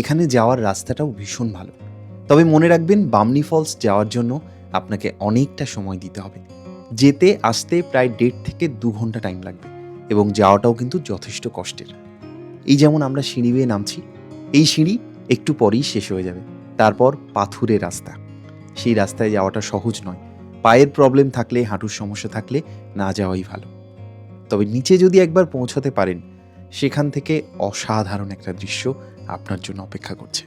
এখানে যাওয়ার রাস্তাটাও ভীষণ ভালো। তবে মনে রাখবেন, বামনি ফলস যাওয়ার জন্য আপনাকে অনেকটা সময় দিতে হবে। যেতে আসতে প্রায় 1.5 থেকে 2 ঘন্টা টাইম লাগবে এবং যাওয়াটাও কিন্তু যথেষ্ট কষ্টের। এই যেমন আমরা সিঁড়ি বেয়ে নামছি, এই সিঁড়ি একটু পরেই শেষ হয়ে যাবে। তারপর পাথুরে রাস্তা। সেই রাস্তায় যাওয়াটা সহজ নয়। পায়ের প্রবলেম থাকলে, হাঁটুর সমস্যা থাকলে না যাওয়াই ভালো। তবে নিচে যদি একবার পৌঁছাতে পারেন, সেখান থেকে অসাধারণ একটা দৃশ্য আপনার জন্য অপেক্ষা করছে।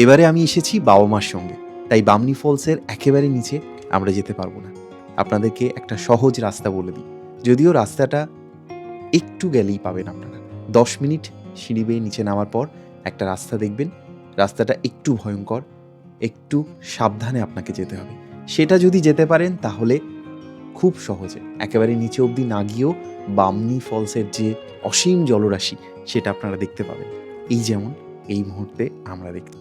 এবারে আমি এসেছি বাবা মার সঙ্গে, তাই বামনি ফলসের একেবারে নিচে আমরা যেতে পারবো না। আপনাদেরকে একটা সহজ রাস্তা বলে দিই, যদিও রাস্তাটা একটু গেলেই পাবেন আপনারা। 10 মিনিট সিঁড়ি বেয়ে নিচে নামার পর একটা রাস্তা দেখবেন। রাস্তাটা একটু ভয়ঙ্কর, একটু সাবধানে আপনাকে যেতে হবে। সেটা যদি যেতে পারেন তাহলে খুব সহজে একেবারে নিচে অবধি না গিয়েও বামনি ফলসের যে অসীম জলরাশি সেটা আপনারা দেখতে পাবেন। এই যেমন এই মুহূর্তে আমরা দেখতে।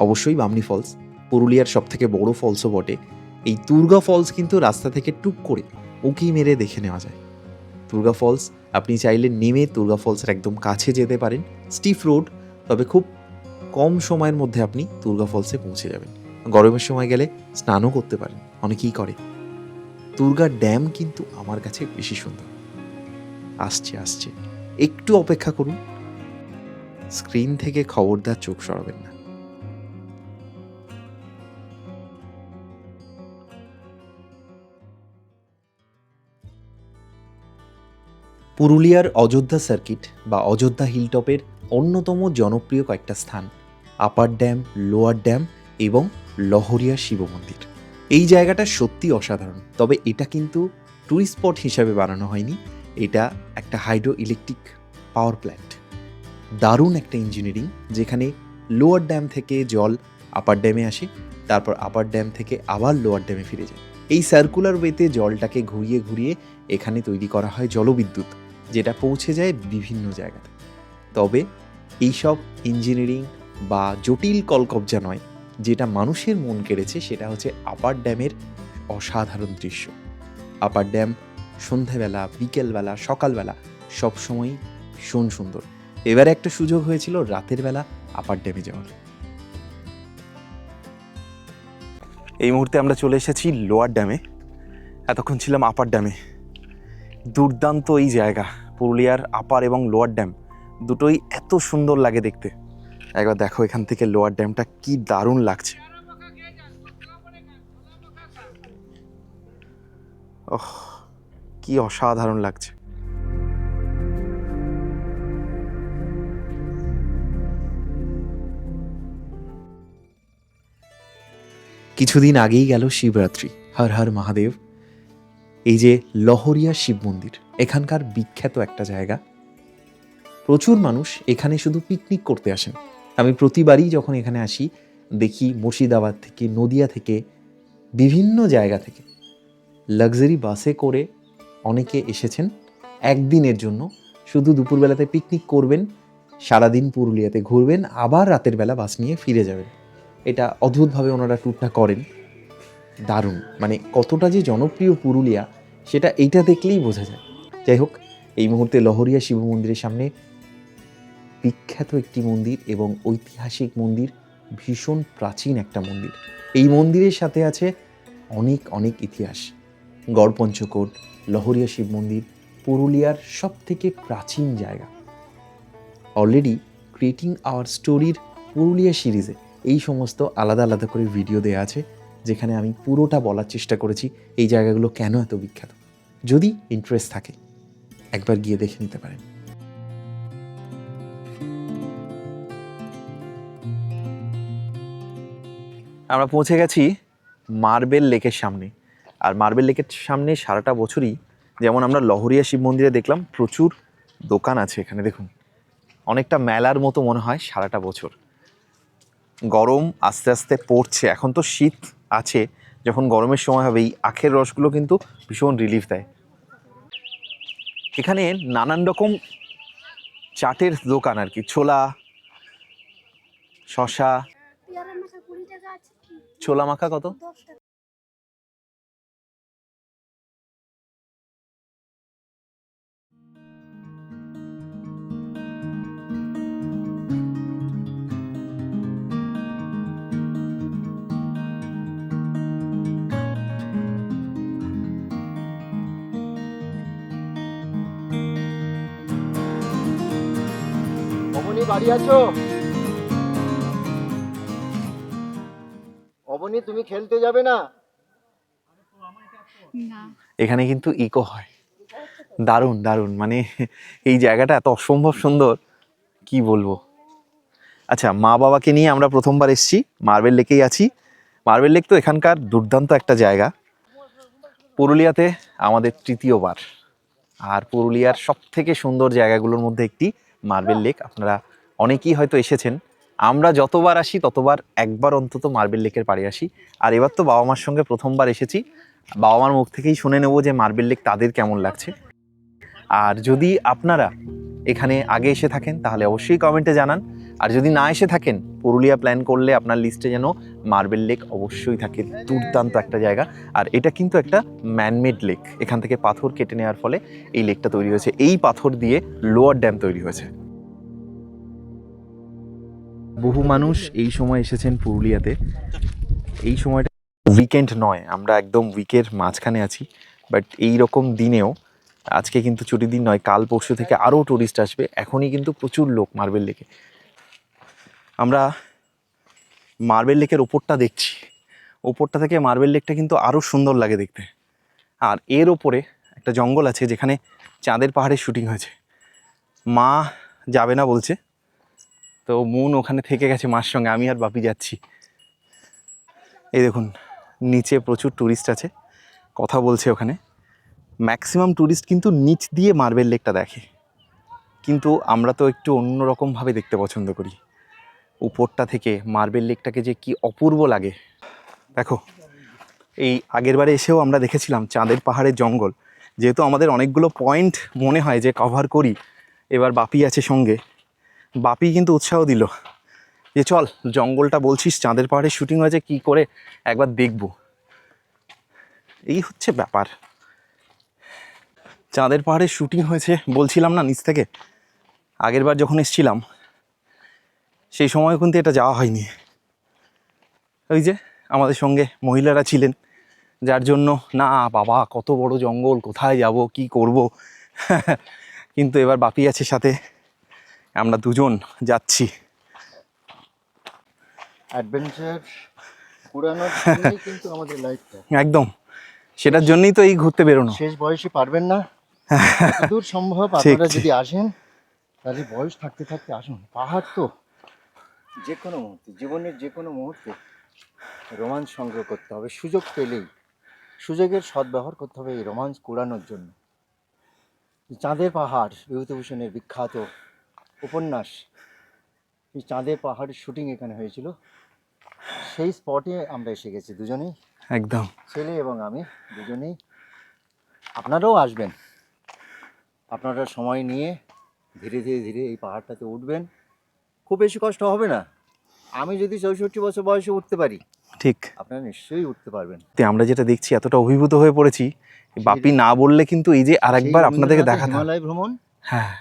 অবশ্যই বামনি ফলস পুরুলিয়ার সবথেকে বড় ফলসও বটে। এই তুর্গা ফলস কিন্তু রাস্তা থেকে টুক করে উঁকি মেরে দেখে নেওয়া যায়। তুর্গা ফলস আপনি চাইলে নেমে তুর্গা ফলসের একদম কাছে যেতে পারেন। স্টিফ রোড, তবে খুব কম সময়ের মধ্যে আপনি তুর্গা ফলসে পৌঁছে যাবেন। গরমের সময় গেলে স্নানও করতে পারেন, অনেকেই করে। তুর্গা ড্যাম কিন্তু আমার কাছে বেশি সুন্দর। আসছে আসছে, একটু অপেক্ষা করুন। স্ক্রিন থেকে খবরদার চোখ সরাবেন না। পুরুলিয়ার অযোধ্যা সার্কিট বা অযোধ্যা হিলটপের অন্যতম জনপ্রিয় কয়েকটা স্থান আপার ড্যাম, লোয়ার ড্যাম এবং লহরিয়া শিব মন্দির। এই জায়গাটা সত্যি অসাধারণ। তবে এটা কিন্তু ট্যুরিস্ট স্পট হিসাবে বানানো হয়নি, এটা একটা হাইড্রো ইলেকট্রিক পাওয়ার প্ল্যান্ট। দারুণ একটা ইঞ্জিনিয়ারিং, যেখানে লোয়ার ড্যাম থেকে জল আপার ড্যামে আসে, তারপর আপার ড্যাম থেকে আবার লোয়ার ড্যামে ফিরে যায়। এই সার্কুলার ওয়েতে জলটাকে ঘুরিয়ে ঘুরিয়ে এখানে তৈরি করা হয় জলবিদ্যুৎ, যেটা পৌঁছে যায় বিভিন্ন জায়গাতে। তবে এইসব ইঞ্জিনিয়ারিং বা জটিল কলকবজা নয়, যেটা মানুষের মন কেড়েছে সেটা হচ্ছে আপার ড্যামের অসাধারণ দৃশ্য। আপার ড্যাম সন্ধেবেলা, বিকেলবেলা, সকালবেলা সবসময়ই ভীষণ সুন্দর। এবারে একটা সুযোগ হয়েছিল রাতের বেলা আপার ড্যামে যাওয়ার। এই মুহূর্তে আমরা চলে এসেছি লোয়ার ড্যামে। এতক্ষণ ছিলাম আপার ড্যামে। দুর্দান্ত এই জায়গা। পুরুলিয়ার আপার এবং লোয়ার ড্যাম দুটোই এত সুন্দর লাগে দেখতে। একবার দেখো এখান থেকে লোয়ার ড্যামটা কি দারুণ লাগছে। ওহ, কি অসাধারণ লাগছে। কিছুদিন আগেই গেল শিবরাত্রি। হর হর মহাদেব। এই যে লহরিয়া শিব মন্দির, এখানকার বিখ্যাত একটা জায়গা। প্রচুর মানুষ এখানে শুধু পিকনিক করতে আসেন। আমি প্রতিবারই যখন এখানে আসি দেখি মুর্শিদাবাদ থেকে, নদিয়া থেকে, বিভিন্ন জায়গা থেকে লাক্সারি বাসে করে অনেকে এসেছেন একদিনের জন্য। শুধু দুপুরবেলাতে পিকনিক করবেন, সারাদিন পুরুলিয়াতে ঘুরবেন, আবার রাতের বেলা বাস নিয়ে ফিরে যাবেন। এটা অদ্ভুতভাবে ওনারা ট্যুরটা করেন। দারুণ, মানে কতটা যে জনপ্রিয় পুরুলিয়া সেটা এইটা দেখলেই বোঝা যায়। যাই হোক, এই মুহূর্তে লহরিয়া শিব মন্দিরের সামনে, বিখ্যাত একটি মন্দির এবং ঐতিহাসিক মন্দির, ভীষণ প্রাচীন একটা মন্দির। এই মন্দিরের সাথে আছে অনেক অনেক ইতিহাস। গড়পঞ্চকোট, লহরিয়া শিব মন্দির পুরুলিয়ার সবথেকে প্রাচীন জায়গা। অলরেডি ক্রিয়েটিং আওয়ার স্টোরির পুরুলিয়া সিরিজে এই সমস্ত আলাদা আলাদা করে ভিডিও দেওয়া আছে, যেখানে আমি পুরোটা বলার চেষ্টা করেছি এই জায়গাগুলো কেন এত বিখ্যাত। যদি ইন্টারেস্ট থাকে একবার গিয়ে দেখে নিতে পারেন। আমরা পৌঁছে গেছি মার্বেল লেকের সামনে। আর মার্বেল লেকের সামনে সারাটা বছরই, যেমন আমরা লহরিয়া শিব মন্দিরে দেখলাম, প্রচুর দোকান আছে এখানে। দেখুন, অনেকটা মেলার মতো মনে হয় সারাটা বছর। গরম আস্তে আস্তে পড়ছে, এখন তো শীত আছে, যখন গরমের সময় হবে এই আখের রসগুলো কিন্তু ভীষণ রিলিফ দেয়। এখানে নানান রকম চাটের দোকান আর কি, ছোলা, শশা, ছোলা মাখা কত? অবনী বাড়ি আছো? অবনী তুমি খেলতে যাবে না? এখানে কিন্তু ইকো হয়, দারুণ দারুণ, মানে এই জায়গাটা এত অসম্ভব সুন্দর, কি বলবো। আচ্ছা, মা বাবাকে নিয়ে আমরা প্রথমবার এসেছি, মার্বেল লেকেই আছি। মার্বেল লেক তো এখানকার দুর্দান্ত একটা জায়গা। পুরুলিয়াতে আমাদের তৃতীয়বার, আর পুরুলিয়ার সব থেকে সুন্দর জায়গাগুলোর মধ্যে একটি মার্বেল লেক। আপনারা অনেকেই হয়তো এসেছেন, আমরা যতবার আসি ততবার একবার অন্তত মার্বেল লেকের পাড়ে আসি। আর এবার তো বাবা মার সঙ্গে প্রথমবার এসেছি, বাবা মার মুখ থেকেই শুনে নেব যে মার্বেল লেক তাদের কেমন লাগছে। আর যদি আপনারা এখানে আগে এসে থাকেন তাহলে অবশ্যই কমেন্টে জানান। আর যদি না এসে থাকেন, পুরুলিয়া প্ল্যান করলে আপনার লিস্টে যেন মার্বেল লেক অবশ্যই থাকে। দুর্দান্ত একটা জায়গা। আর এটা কিন্তু একটা ম্যানমেড লেক, এখান থেকে পাথর কেটে নেওয়ার ফলে এই লেকটা তৈরি হয়েছে। এই পাথর দিয়ে লোয়ার ড্যাম তৈরি হয়েছে। বহু মানুষ এই সময় এসেছেন পুরুলিয়াতে। এই সময়টা উইকেন্ড নয়, আমরা একদম উইকের মাঝখানে আছি, বাট এই রকম দিনেও আজকে কিন্তু ছুটির দিন নয়, কাল পরশু থেকে আরও টুরিস্ট আসবে। এখনই কিন্তু প্রচুর লোক মার্বেল লেকে। আমরা মার্বেল লেকের ওপরটা দেখছি, ওপরটা থেকে মার্বেল লেকটা কিন্তু আরও সুন্দর লাগে দেখতে। আর এর ওপরে একটা জঙ্গল আছে যেখানে চাঁদের পাহাড়ের শুটিং হয়েছে। মা যাবে না বলছে, তো মুন ওখানে থেকে গেছে মার সঙ্গে, আমি আর বাপি যাচ্ছি। এই দেখুন নিচে প্রচুর টুরিস্ট আছে, কথা বলছে ওখানে। ম্যাক্সিমাম টুরিস্ট কিন্তু নিচ দিয়ে মার্বেল লেকটা দেখে, কিন্তু আমরা তো একটু অন্যরকমভাবে দেখতে পছন্দ করি। উপরটা থেকে মার্বেল লেকটাকে যে কি অপূর্ব লাগে দেখো। এই আগের বারে এসেও আমরা দেখেছিলাম চাঁদের পাহাড়ের জঙ্গল। যেহেতু আমাদের অনেকগুলো পয়েন্ট মনে হয় যে কভার করি, এবার বাপি আছে সঙ্গে, বাপি কিন্তু উৎসাহ দিল যে চল, জঙ্গলটা বলছিস চাঁদের পাহাড়ের শুটিং হয়েছে, কি করে একবার দেখব। এই হচ্ছে ব্যাপার, চাঁদের পাহাড়ের শুটিং হয়েছে বলছিলাম না নিচ থেকে। আগের বার যখন এসেছিলাম সেই সময় কিন্তু এটা যাওয়া হয়নি। ওই যে আমাদের সঙ্গে মহিলারা ছিলেন, যার জন্য না বাবা কত বড় জঙ্গল, কোথায় যাব কি করব। কিন্তু এবার বাপি আছে সাথে, আমরা দুজন যাচ্ছি। অ্যাডভেঞ্চার পুরানোর জন্যই কিন্তু আমাদের লাইফটা, একদম সেটার জন্যই তো এই ঘুরতে বেরোনো। শেষ বয়সে পারবেন না, যতদূর সম্ভব আপনারা যদি আসেন তাহলে বয়স থাকতে থাকতে আসুন। পাহাড় তো যে কোনো মুহূর্তে, জীবনের যে কোনো মুহূর্তে রোমাঞ্চ সংগ্রহ করতে হবে। সুযোগ পেলেই সুযোগের সদ্ব্যবহার করতে হবে এই রোমাঞ্চ কুড়ানোর জন্য। চাঁদের পাহাড় বিভূতিভূষণের বিখ্যাত উপন্যাস, এই চাঁদের পাহাড়ের শুটিং এখানে হয়েছিল। সেই স্পটে আমরা এসে গেছি দুজনেই, একদম ছেলে এবং আমি দুজনেই। আপনারাও আসবেন, আপনারা সময় নিয়ে ধীরে ধীরে ধীরে এই পাহাড়টাতে উঠবেন। খুব বেশি কষ্ট হবে না। আমি যদি 64 বছর বয়সে উঠতে পারি, ঠিক, আপনারা নিশ্চয়ই উঠতে পারবেন। আমরা যেটা দেখছি এতটা অভিভূত হয়ে পড়েছি, বাপি না বললে কিন্তু এই যে আরেকবার আপনাদেরকে দেখাতে। হিমালয় ভ্রমণ, হ্যাঁ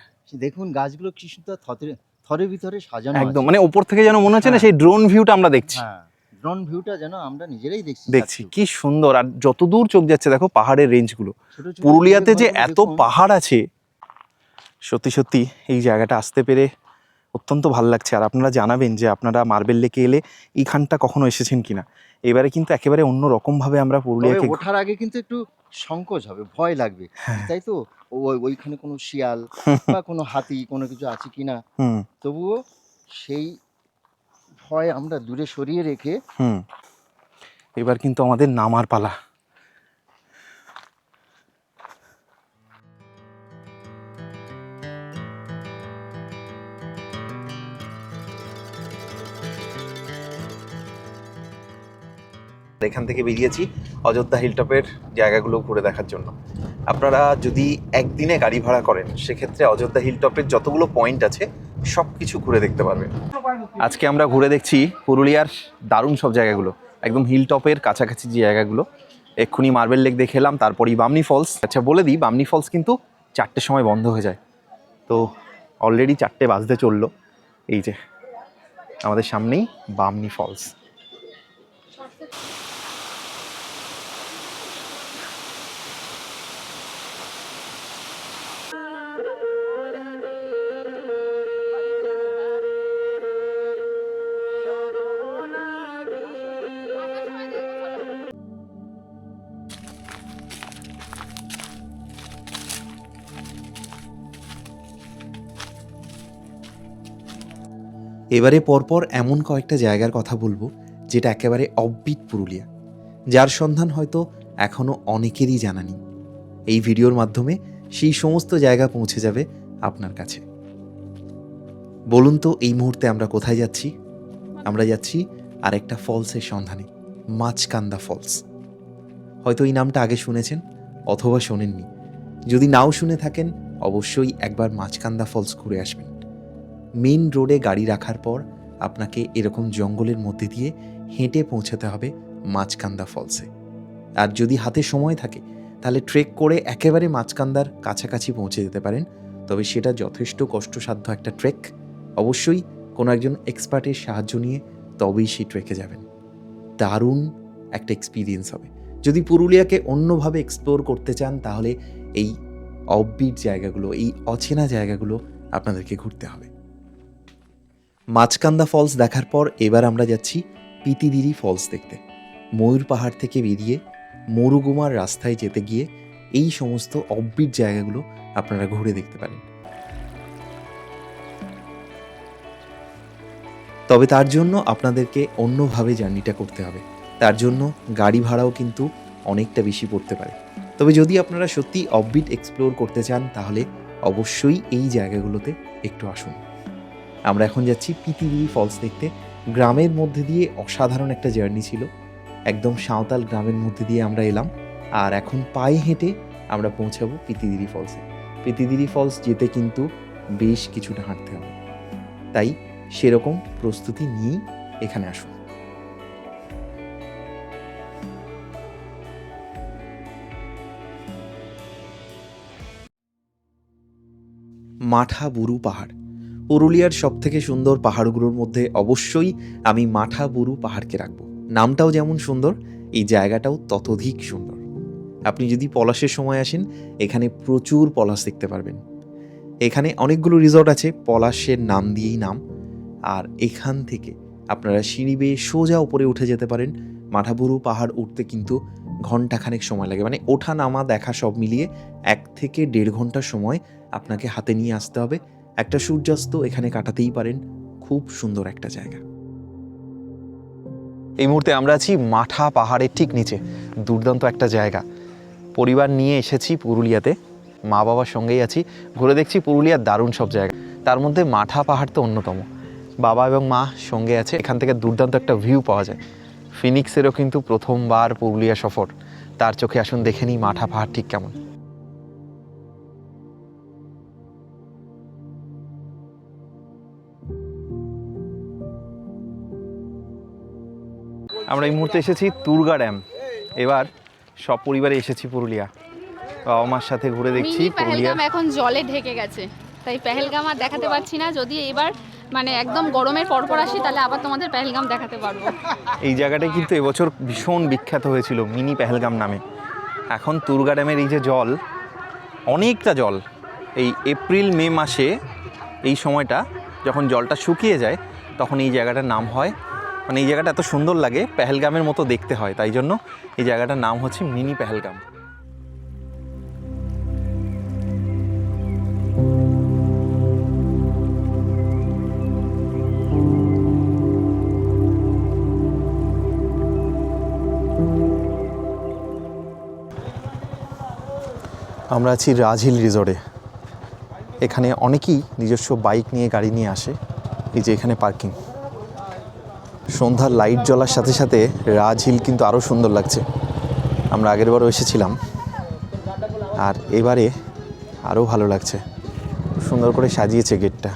দেখুন গাছগুলো কি সুন্দর থরে ভিতরে সাজানো একদম, আছে। মানে ওপর থেকে যেন মনে হচ্ছে না সেই ড্রোন ভিউটা আমরা দেখছি। হ্যাঁ, ড্রোন ভিউটা যেন আমরা নিজেরাই দেখছি, কি সুন্দর। আর যতদূর চোখ যাচ্ছে দেখো পাহাড়ের রেঞ্জগুলো। ছোট ছোট পুরুলিয়াতে যে দেখুন, এত পাহাড় আছে, সত্যি সত্যি এই জায়গাটা আসতে পেরে অত্যন্ত ভালো লাগছে। আর আপনারা জানাবেন যে আপনারা মার্বেল লেকে এলে এইখানটা কখনো এসেছেন কিনা। এবারে কিন্তু একেবারে অন্য রকম ভাবে আমরা পুরুলিয়াকে ওঠার আগে কিন্তু একটু সংকোচ হবে, ভয় লাগবে, তাই তো। ওইখানে কোনো শিয়াল বা কোনো হাতি কোনো কিছু আছে কিনা, তবুও সেই ভয় আমরা দূরে সরিয়ে রেখে এবার কিন্তু আমাদের নামার পালা। এখান থেকে বেরিয়েছি অযোধ্যা হিলটপের জায়গাগুলো ঘুরে দেখার জন্য। আপনারা যদি একদিনে গাড়ি ভাড়া করেন সেক্ষেত্রে অযোধ্যা হিলটপের যতগুলো পয়েন্ট আছে সব কিছু ঘুরে দেখতে পারবেন। আজকে আমরা ঘুরে দেখছি পুরুলিয়ার দারুণ সব জায়গাগুলো। একদম হিল টপের কাছাকাছি যে জায়গাগুলো। এক্ষুনি মার্বেল লেক দেখে এলাম, তারপরেই বামনি ফলস। আচ্ছা বলে দিই, বামনি ফলস কিন্তু 4টের সময় বন্ধ হয়ে যায়। তো অলরেডি 4টে বাজতে চললো। এই যে আমাদের সামনেই বামনি ফলস। এবারে পরপর এমন কয়েকটা জায়গার কথা বলবো যেটা একেবারে অফবিট পুরুলিয়া, যার সন্ধান হয়তো এখনও অনেকেরই জানা নেই। এই ভিডিওর মাধ্যমে সেই সমস্ত জায়গা পৌঁছে যাবে আপনার কাছে। বলুন তো এই মুহূর্তে আমরা কোথায় যাচ্ছি? আমরা যাচ্ছি আরেকটা ফলসের সন্ধানে, মাছকান্দা ফলস। হয়তো এই নামটা আগে শুনেছেন অথবা শোনেননি। যদি নাও শুনে থাকেন অবশ্যই একবার মাছকান্দা ফলস ঘুরে আসবেন। মেইন রোডে গাড়ি রাখার পর আপনাকে এরকম জঙ্গলের মধ্যে দিয়ে হেঁটে পৌঁছাতে হবে মাছকান্দা ফলসে। আর যদি হাতে সময় থাকে তাহলে ট্রেক করে একেবারে মাছকান্দার কাছাকাছি পৌঁছে যেতে পারেন। তবে সেটা যথেষ্ট কষ্টসাধ্য একটা ট্রেক। অবশ্যই কোনো একজন এক্সপার্টের সাহায্য নিয়ে তবেই সেই ট্রেকে যাবেন। দারুণ একটা এক্সপিরিয়েন্স হবে। যদি পুরুলিয়াকে অন্যভাবে এক্সপ্লোর করতে চান তাহলে এই অফবিট জায়গাগুলো, এই অচেনা জায়গাগুলো আপনাদেরকে ঘুরতে হবে। মাছকান্দা ফলস দেখার পর এবার আমরা যাচ্ছি পিতিদিরি ফলস দেখতে। ময়ূর পাহাড় থেকে বেরিয়ে মরুগুমার রাস্তায় যেতে গিয়ে এই সমস্ত অফবিট জায়গাগুলো আপনারা ঘুরে দেখতে পারেন। তবে তার জন্য আপনাদেরকে অন্যভাবে জার্নিটা করতে হবে। তার জন্য গাড়ি ভাড়াও কিন্তু অনেকটা বেশি পড়তে পারে। তবে যদি আপনারা সত্যি অফবিট এক্সপ্লোর করতে চান তাহলে অবশ্যই এই জায়গাগুলোতে একটু আসুন। আমরা এখন যাচ্ছি পিতিদিরি ফলস দেখতে। গ্রামের মধ্যে দিয়ে অসাধারণ একটা জার্নি ছিল। একদম সাঁওতাল গ্রামের মধ্যে দিয়ে আমরা এলাম, আর এখন পায়ে হেঁটে আমরা পৌঁছাবো পিতিদিরি ফলসে। পিতিদিরি ফলস যেতে কিন্তু বেশ কিছুটা হাঁটতে হবে, তাই সেরকম প্রস্তুতি নিয়েই এখানে আসুন। মাঠাবুরু পাহাড় পুরুলিয়ার সবথেকে সুন্দর পাহাড়গুলোর মধ্যে অবশ্যই আমি মাঠাবুরু পাহাড়কে রাখবো। নামটাও যেমন সুন্দর, এই জায়গাটাও ততোধিক সুন্দর। আপনি যদি পলাশের সময় আসেন এখানে প্রচুর পলাশ দেখতে পারবেন। এখানে অনেকগুলো রিসর্ট আছে, পলাশের নাম দিয়েই নাম। আর এখান থেকে আপনারা সিঁড়ি বেয়ে সোজা উপরে উঠে যেতে পারেন। মাঠাবুরু পাহাড় উঠতে কিন্তু ঘন্টাখানেক সময় লাগে, মানে ওঠা নামা দেখা সব মিলিয়ে 1 থেকে 1.5 ঘন্টার সময় আপনাকে হাতে নিয়ে আসতে হবে। একটা সূর্যাস্ত এখানে কাটাতেই পারেন। খুব সুন্দর একটা জায়গা। এই মুহূর্তে আমরা আছি মাঠা পাহাড়ের ঠিক নিচে। দুর্দান্ত একটা জায়গা। পরিবার নিয়ে এসেছি পুরুলিয়াতে, মা বাবার সঙ্গেই আছি, ঘুরে দেখছি পুরুলিয়ার দারুণ সব জায়গা। তার মধ্যে মাঠা পাহাড় তো অন্যতম। বাবা এবং মা সঙ্গে আছে। এখান থেকে দুর্দান্ত একটা ভিউ পাওয়া যায়। ফিনিক্সেরও কিন্তু প্রথমবার পুরুলিয়া সফর, তার চোখে আসুন দেখে নিই মাঠা পাহাড় ঠিক কেমন। আমরা এই মুহূর্তে এসেছি তুরগা ড্যাম। এবার সব পরিবারে এসেছি পুরুলিয়া, বাবা মার সাথে ঘুরে দেখছি পুরুলিয়া। এখন জলে ঢেকে গেছে, তাই পেহেলগাম আর দেখাতে পারছি না। যদি এবার মানে একদম গরমের পরপর আসি তাহলে আবার তোমাদের পেহেলগাম দেখাতে পারবো। এই জায়গাটাই কিন্তু এবছর ভীষণ বিখ্যাত হয়েছিল মিনি পেহেলগাম নামে। এখন তুরগা ড্যামের এই যে জল, অনেকটা জল, এই এপ্রিল মে মাসে এই সময়টা যখন জলটা শুকিয়ে যায় তখন এই জায়গাটার নাম হয়, মানে এই জায়গাটা এত সুন্দর লাগে পেহেলগামের মতো দেখতে হয়, তাই জন্য এই জায়গাটার নাম হচ্ছে মিনি পেহেলগাম। আমরা আছি রাজহিল রিসর্টে। এখানে অনেকেই নিজস্ব বাইক নিয়ে গাড়ি নিয়ে আসে। এই যে এখানে পার্কিং। সন্ধ্যার লাইট জ্বলার সাথে সাথে রাজহিল কিন্তু আরও সুন্দর লাগছে। আমরা আগেরবারও এসেছিলাম, আর এবারে আরও ভালো লাগছে। সুন্দর করে সাজিয়েছে গেটটা।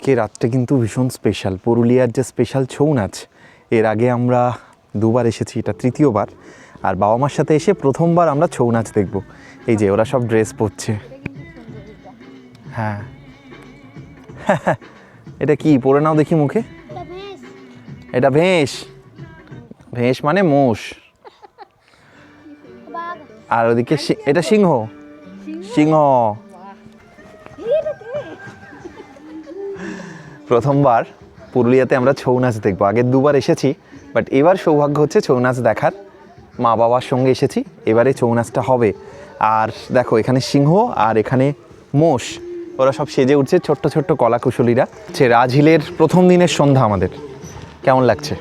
আজকে রাতটা কিন্তু ভীষণ স্পেশাল। পুরুলিয়ার যে স্পেশাল ছৌ নাচ, এর আগে আমরা দুবার এসেছি, এটা তৃতীয়বার। আর বাবা মার সাথে এসে প্রথমবার আমরা ছৌ নাচ দেখব। এই যে ওরা সব ড্রেস পরছে। হ্যাঁ এটা কি পরে নাও দেখি মুখে। এটা ভেঁস। ভেঁস মানে মোষ। আর ওদিকে এটা সিংহ। সিংহ। প্রথমবার পুরুলিয়াতে আমরা ছৌ নাচ দেখবো। আগের দুবার এসেছি, বাট এবার সৌভাগ্য হচ্ছে ছৌ নাচ দেখার। মা বাবার সঙ্গে এসেছি, এবারে ছৌ নাচটা হবে। আর দেখো এখানে সিংহ আর এখানে মোষ, ওরা সব সেজে উঠছে, ছোট্ট ছোট্ট কলাকুশলীরা। সে রাজহিলের প্রথম দিনের সন্ধ্যা আমাদের। কেমন লাগছে?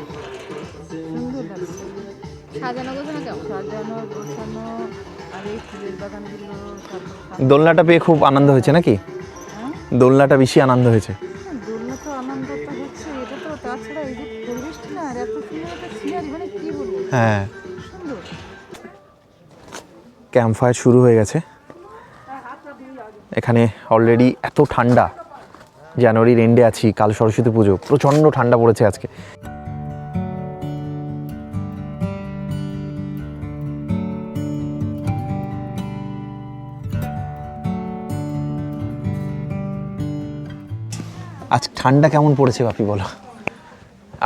দোলনাটা পেয়ে খুব আনন্দ হয়েছে নাকি? দোলনাটা বেশি আনন্দ হয়েছে। হ্যাঁ, ক্যাম্প ফায়ার শুরু হয়ে গেছে এখানে। অলরেডি এত ঠান্ডা, জানুয়ারির এন্ডে আছি, কাল সরস্বতী পুজো, প্রচণ্ড ঠান্ডা পড়েছে আজকে। আজ ঠান্ডা কেমন পড়েছে বাপি বলো?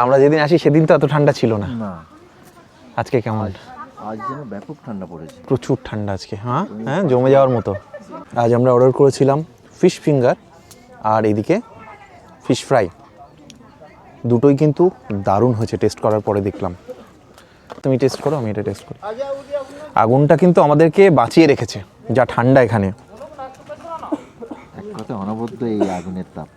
আমরা যেদিন আসি সেদিন তো এত ঠান্ডা ছিল না। আজকে কেমন? আজ যেন ব্যাপক ঠান্ডা পড়েছে, প্রচুর ঠান্ডা আজকে। হ্যাঁ হ্যাঁ, জমে যাওয়ার মতো। আজ আমরা অর্ডার করেছিলাম ফিশ ফিঙ্গার আর এদিকে ফিশ ফ্রাই। দুটোই কিন্তু দারুণ হয়েছে, টেস্ট করার পরে দেখলাম। তুমি টেস্ট করো, আমি এটা টেস্ট করি। আগুনটা কিন্তু আমাদেরকে বাঁচিয়ে রেখেছে, যা ঠান্ডা এখানে। এক কথা অনবদ্য এই আগুনের তাপ।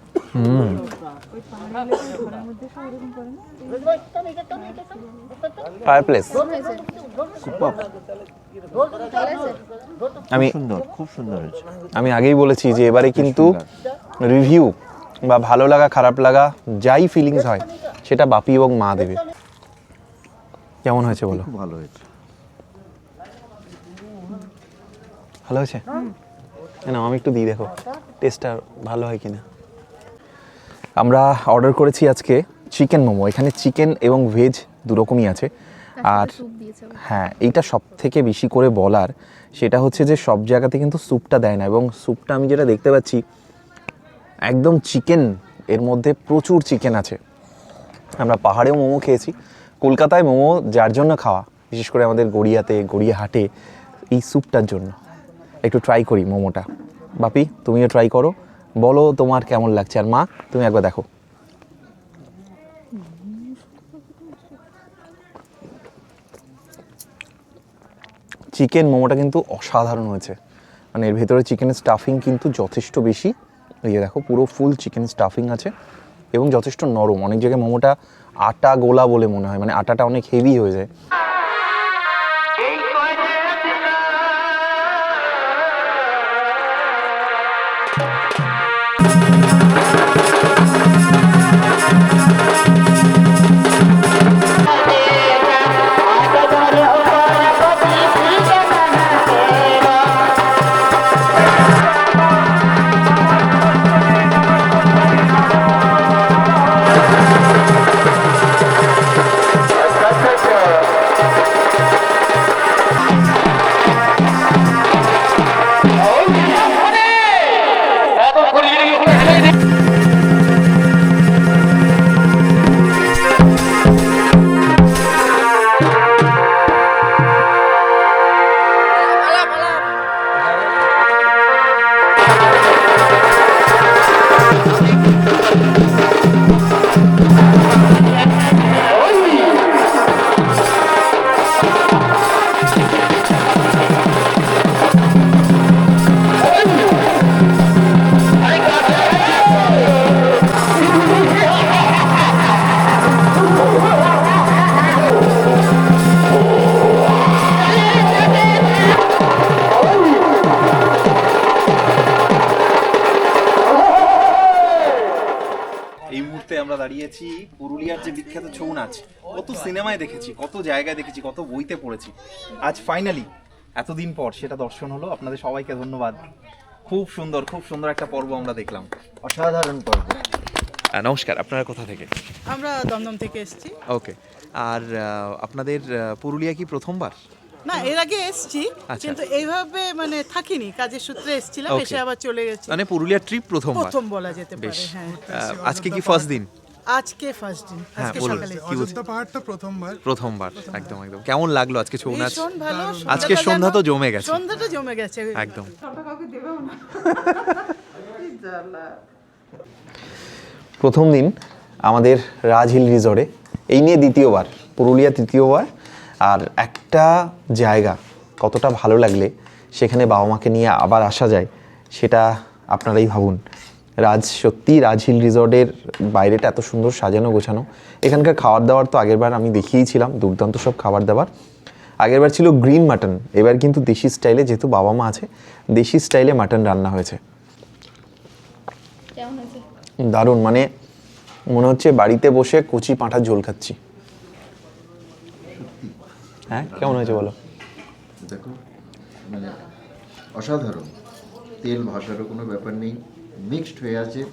ফায়ারপ্লেস আমি খুব সুন্দর হয়েছে। আমি আগেই বলেছি যে এবারে কিন্তু রিভিউ বা ভালো লাগা খারাপ লাগা যাই ফিলিংস হয় সেটা বাপি এবং মা দেবে। কেমন হয়েছে বলো? ভালো হয়েছে। ভালো হয়েছে না? আমি একটু দিই, দেখো টেস্টটা ভালো হয় কিনা। আমরা অর্ডার করেছি আজকে চিকেন মোমো। এখানে চিকেন এবং ভেজ দুরকমই আছে। আর হ্যাঁ, এইটা সব থেকে বেশি করে বলার সেটা হচ্ছে যে সব জায়গাতে কিন্তু স্যুপটা দেয় না, এবং স্যুপটা আমি যেটা দেখতে পাচ্ছি একদম চিকেন, এর মধ্যে প্রচুর চিকেন আছে। আমরা পাহাড়েও মোমো খেয়েছি, কলকাতায় মোমো যার জন্য খাওয়া, বিশেষ করে আমাদের গড়িয়াতে, গড়িয়াহাটে, এই স্যুপটার জন্য। একটু ট্রাই করি মোমোটা। বাপি তুমিও ট্রাই করো, বলো তোমার কেমন লাগছে। আর মা তুমি একবার দেখো। চিকেন মোমোটা কিন্তু অসাধারণ হয়েছে। মানে এর ভেতরে চিকেনের স্টাফিং কিন্তু যথেষ্ট বেশি। এই যে দেখো পুরো ফুল চিকেন স্টাফিং আছে এবং যথেষ্ট নরম। অনেক জায়গায় মোমোটা আটা গোলা বলে মনে হয়, মানে আটাটা অনেক হেভি হয়ে যায়। আমরা দাঁড়িয়েছি পুরুলিয়ার যে বিখ্যাত ছৌ নাচ, কত সিনেমায় দেখেছি, কত জায়গায় দেখেছি, কত বইতে পড়েছি, আজ ফাইনালি এতদিন পর সেটা দর্শন হলো। আপনাদের সবাইকে ধন্যবাদ। খুব সুন্দর একটা পর্ব আমরা দেখলাম, অসাধারণ পর্ব। নমস্কার, আপনারা কোথা থেকে? আমরা দমদম থেকে এসেছি। ওকে। আর আপনাদের পুরুলিয়া কি প্রথমবার? না, এর আগে এসেছি, আচ্ছা। কিন্তু এইভাবে মানে থাকিনি, কাজের সূত্রে এসেছিলাম, Okay. এসে আবার চলে গেছি। মানে পুরুলিয়া ট্রিপ প্রথমবার। প্রথম বলা যেতে বেশ। পারে, হ্যাঁ। আজকে কি ফার্স্ট দিন? আজকে ফার্স্ট দিন, হ্যাঁ, আজকে বলুন। সকালে। কি বলছেন? অযোধ্যা পাহাড়টা প্রথমবার। প্রথমবার, একদম একদম। কেমন লাগলো আজকে ছৌ নাচ? ভীষণ ভালো। আজকে সন্ধ্যাটা সন্ধ্যা তো যেন- জমে গেছে। সন্ধ্যাটা জমে গেছে একদম। প্রথম দিন আমাদের রাজহিল রিসর্টে, এই নিয়ে দ্বিতীয়বার, পুরুলিয়া তৃতীয়বার। আর একটা জায়গা কতটা ভালো লাগলে সেখানে বাবা মাকে নিয়ে আবার আসা যায় সেটা আপনারাই ভাবুন। সত্যি রাজহিল রিসর্টের বাইরেটা এত সুন্দর সাজানো গোছানো। এখানকার খাবার দাবার তো আগেরবার আমি দেখিয়েছিলাম, দুর্দান্ত সব খাবার দাবার। আগেরবার ছিল গ্রিন মাটন, এবার কিন্তু দেশি স্টাইলে, যেহেতু বাবা মা আছে, দেশি স্টাইলে মাটন রান্না হয়েছে। কেমন হয়েছে? দারুণ, মানে মনে হচ্ছে বাড়িতে বসে কচি পাঁঠার ঝোল খাচ্ছি। হ্যাঁ, কেমন হয়েছে বলো? দেখো, মানে অসাধারণ। তেল ভাসারও কোনো ব্যাপার নেই, মিক্সড হয়ে আছে।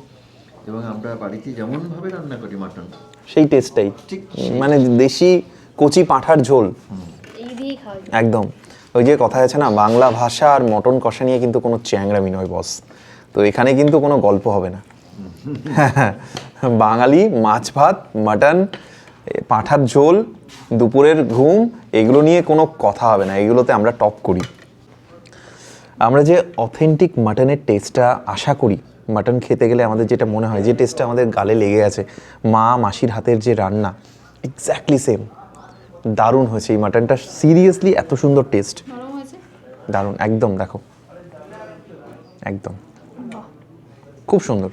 এবং আমরা বাড়িতে যেমনভাবে রান্না করি মাটন, সেই টেস্টটাই, ঠিক মানে দেশি কচি পাঁঠার ঝোল এই দিয়েই খাওয়া যায়। একদম। ওই যে কথা আছে না, বাংলা ভাষা আর মটন কষা নিয়ে কিন্তু কোনো চ্যাংরামি নয় বস। তো এখানে কিন্তু কোনো গল্প হবে না। বাঙালি মাছ ভাত, মাটন, পাঁঠার ঝোল, দুপুরের ঘুম, এগুলো নিয়ে কোনো কথা হবে না। এগুলোতে আমরা টপ করি। আমরা যে অথেন্টিক মাটনের টেস্টটা আশা করি, মাটন খেতে গেলে আমাদের যেটা মনে হয়, যে টেস্টটা আমাদের গালে লেগে আছে, মা মাসির হাতের যে রান্না, এক্স্যাক্টলি সেম। দারুণ হয়েছে এই মাটনটা, সিরিয়াসলি এত সুন্দর টেস্ট, নরম হয়েছে? দারুণ একদম। দেখো, একদম খুব সুন্দর।